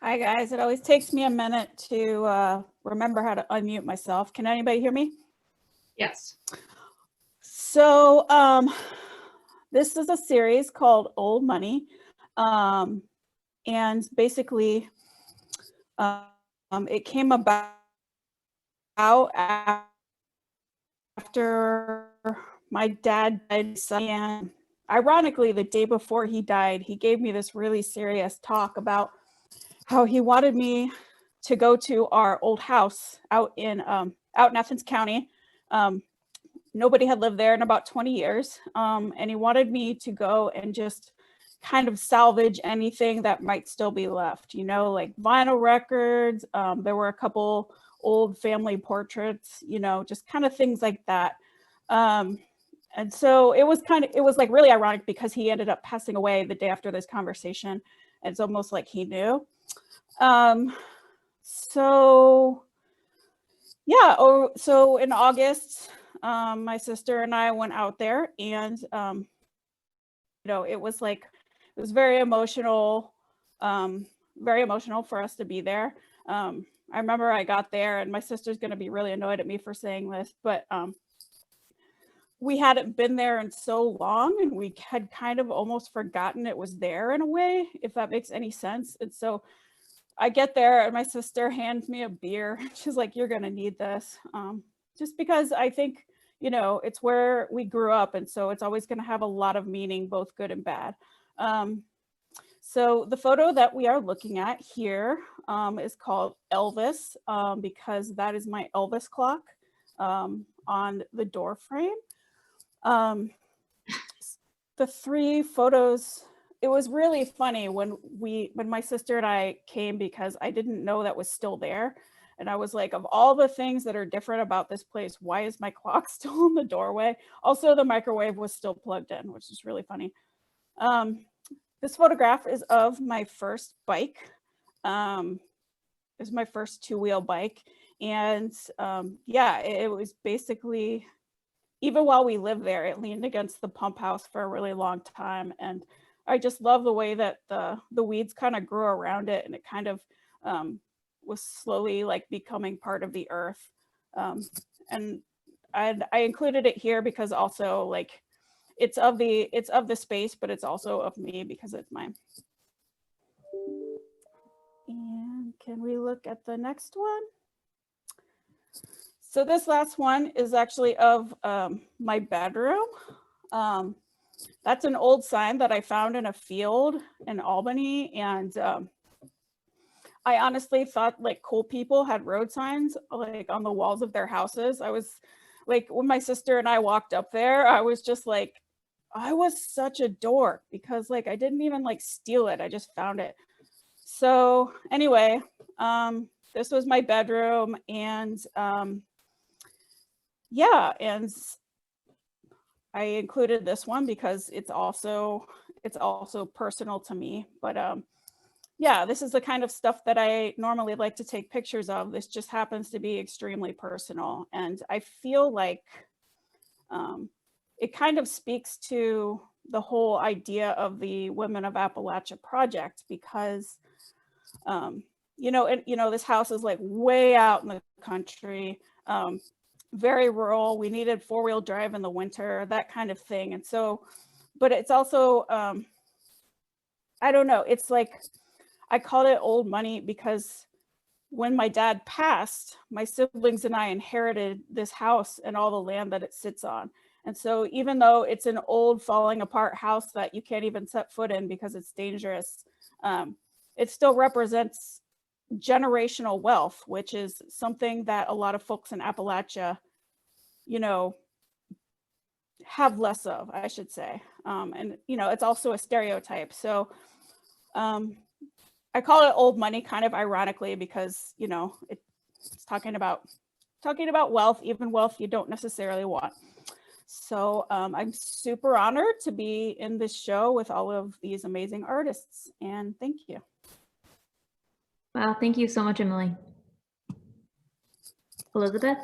Hi guys, it always takes me a minute to remember how to unmute myself. Can anybody hear me? Yes. So this is a series called Old Money. And basically it came about after my dad died, and ironically, the day before he died, he gave me this really serious talk about how he wanted me to go to our old house out in Athens County. Nobody had lived there in about 20 years. And he wanted me to go and just kind of salvage anything that might still be left, you know, like vinyl records. There were a couple old family portraits, you know, just kind of things like that. And so it was like really ironic because he ended up passing away the day after this conversation. It's almost like he knew. So yeah, so in August, my sister and I went out there, and you know, it was very emotional for us to be there. I remember I got there, and my sister's going to be really annoyed at me for saying this, but we hadn't been there in so long, and we had kind of almost forgotten it was there in a way, if that makes any sense. And so I get there, and my sister hands me a beer. She's like, "You're gonna need this," just because I think, you know, it's where we grew up, and so it's always gonna have a lot of meaning, both good and bad. So the photo that we are looking at here is called Elvis, because that is my Elvis clock on the door frame. The three photos, it was really funny when my sister and I came, because I didn't know that was still there. And I was like, of all the things that are different about this place, why is my clock still in the doorway? Also, the microwave was still plugged in, which is really funny. This photograph is of my first bike. It's my first two-wheel bike. And yeah, it was basically, even while we lived there, it leaned against the pump house for a really long time. And I just love the way that the weeds kind of grew around it, and it kind of was slowly like becoming part of the earth. And I included it here because also, like, it's of the space, but it's also of me because it's mine. And can we look at the next one? So this last one is actually of my bedroom. That's an old sign that I found in a field in Albany. And I honestly thought like cool people had road signs like on the walls of their houses. I was like, when my sister and I walked up there, I was just like, I was such a dork because like I didn't even like steal it. I just found it. So anyway, this was my bedroom, and yeah, and I included this one because it's also personal to me. But yeah, this is the kind of stuff that I normally like to take pictures of. This just happens to be extremely personal, and I feel like it kind of speaks to the whole idea of the Women of Appalachia project, because you know, this house is like way out in the country, very rural. We needed four-wheel drive in the winter, that kind of thing. And so, but it's also, I don't know, it's like, I called it old money because when my dad passed, my siblings and I inherited this house and all the land that it sits on. And so even though it's an old falling apart house that you can't even set foot in because it's dangerous, it still represents generational wealth, which is something that a lot of folks in Appalachia, you know, have less of, I should say. And, you know, it's also a stereotype. So I call it old money kind of ironically because, you know, it's talking about wealth, even wealth you don't necessarily want. So I'm super honored to be in this show with all of these amazing artists, and thank you. Wow, thank you so much, Emily. Elizabeth?